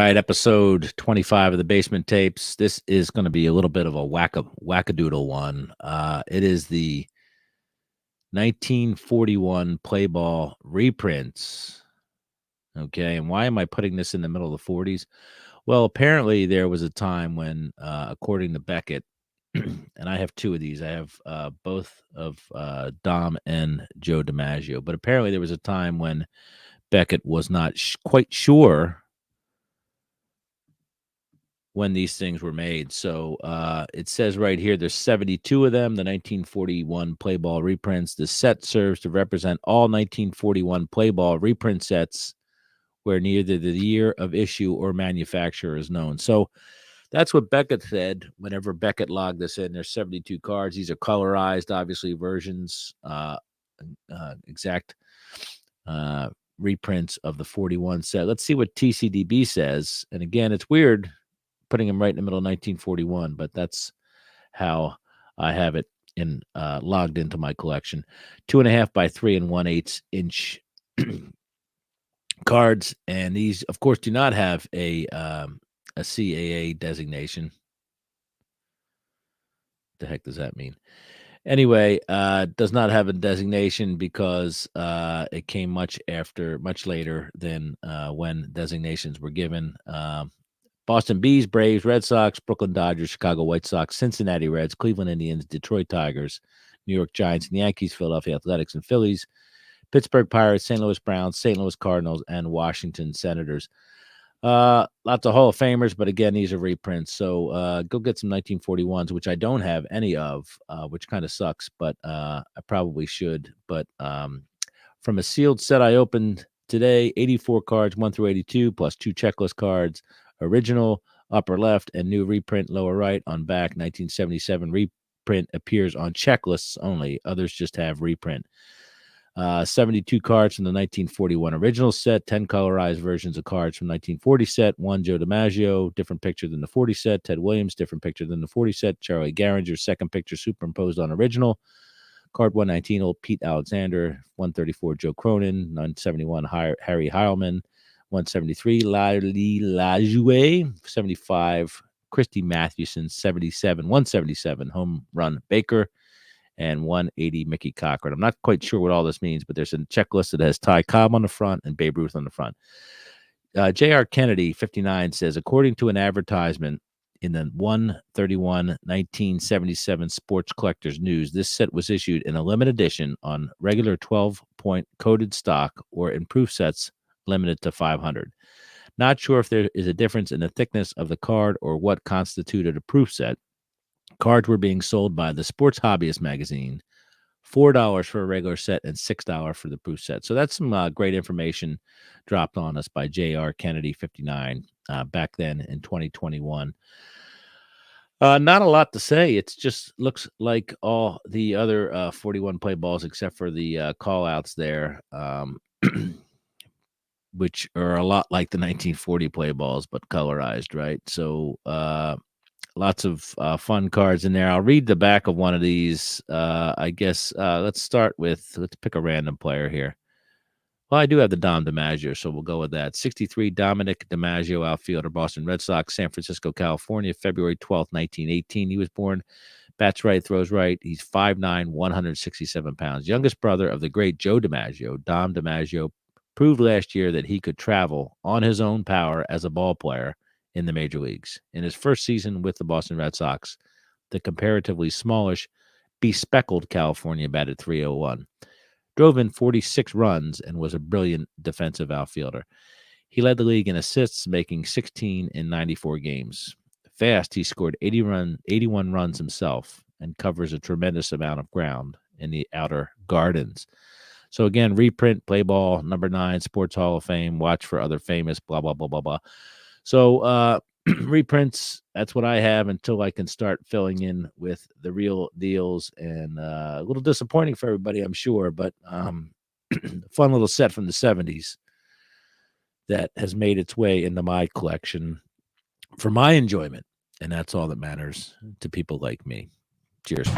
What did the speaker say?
right, episode 25 of the Basement Tapes. This is going to be a little bit of a wackadoodle one. It is the 1941 play ball reprints. Okay, and why am I putting this in the middle of the 40s? Well, apparently there was a time when, according to Beckett, and I have two of these. I have both of Dom and Joe DiMaggio, but apparently there was a time when Beckett was not quite sure when these things were made. So it says right here there's 72 of them, the 1941 play ball reprints. The set serves to represent all 1941 play ball reprint sets where neither the year of issue or manufacturer is known. So that's what Beckett said whenever Beckett logged this in. There's 72 cards. These are colorized, obviously, versions, exact reprints of the 41 set. Let's see what TCDB says. And again, it's weird putting him right in the middle of 1941, but that's how I have it in logged into my collection. 2.5 by 3 1/8 inch cards, and these, of course, do not have a CAA designation. What the heck does that mean? Anyway, does not have a designation because it came much later than when designations were given. Boston Bees, Braves, Red Sox, Brooklyn Dodgers, Chicago White Sox, Cincinnati Reds, Cleveland Indians, Detroit Tigers, New York Giants and Yankees, Philadelphia Athletics and Phillies, Pittsburgh Pirates, St. Louis Browns, St. Louis Cardinals, and Washington Senators. Lots of Hall of Famers, but again, these are reprints. So go get some 1941s, which I don't have any of, which kind of sucks, but I probably should. But from a sealed set I opened today, 84 cards, 1 through 82, plus 2 checklist cards. Original upper left and new reprint lower right. On back, 1977 reprint appears on checklists only. Others just have reprint. 72 cards from the 1941 original set, 10 colorized versions of cards from 1940 set, 1 Joe DiMaggio, different picture than the 40 set, Ted Williams, different picture than the 40 set, Charlie Garinger, second picture superimposed on original, card 119, old Pete Alexander, 134 Joe Cronin, 971 Harry Heilman, 173 Lali Lajoie, 75 Christy Mathewson, 177 home run Baker, and 180 Mickey Cochran. I'm not quite sure what all this means, but there's a checklist that has Ty Cobb on the front and Babe Ruth on the front. J.R. Kennedy, 59, says, according to an advertisement in the 1/31/1977 Sports Collectors News, this set was issued in a limited edition on regular 12-point coded stock or in proof sets limited to 500. Not sure if there is a difference in the thickness of the card or what constituted a proof set. Cards were being sold by the Sports Hobbyist magazine, $4 for a regular set and $6 for the proof set. So that's some great information dropped on us by J.R. Kennedy, 59, back then in 2021. Not a lot to say. It just looks like all the other 41 play balls except for the call-outs there, which are a lot like the 1940 play balls, but colorized, right? So lots of fun cards in there. I'll read the back of one of these. I guess let's pick a random player here. Well, I do have the Dom DiMaggio, so we'll go with that. 63 Dominic DiMaggio, outfielder, Boston Red Sox, San Francisco, California, February 12th, 1918. He was born. Bats right, throws right. He's 5'9", 167 pounds. Youngest brother of the great Joe DiMaggio, Dom DiMaggio, proved last year that he could travel on his own power as a ball player in the major leagues. In his first season with the Boston Red Sox, the comparatively smallish, bespeckled California batted .301. Drove in 46 runs and was a brilliant defensive outfielder. He led the league in assists, making 16 in 94 games. Fast, he scored 81 runs himself and covers a tremendous amount of ground in the outer gardens. So again, reprint, play ball, number 9, Sports Hall of Fame, watch for other famous, blah, blah, blah, blah, blah. So reprints, that's what I have until I can start filling in with the real deals. And a little disappointing for everybody, I'm sure, but fun little set from the 70s that has made its way into my collection for my enjoyment. And that's all that matters to people like me. Cheers.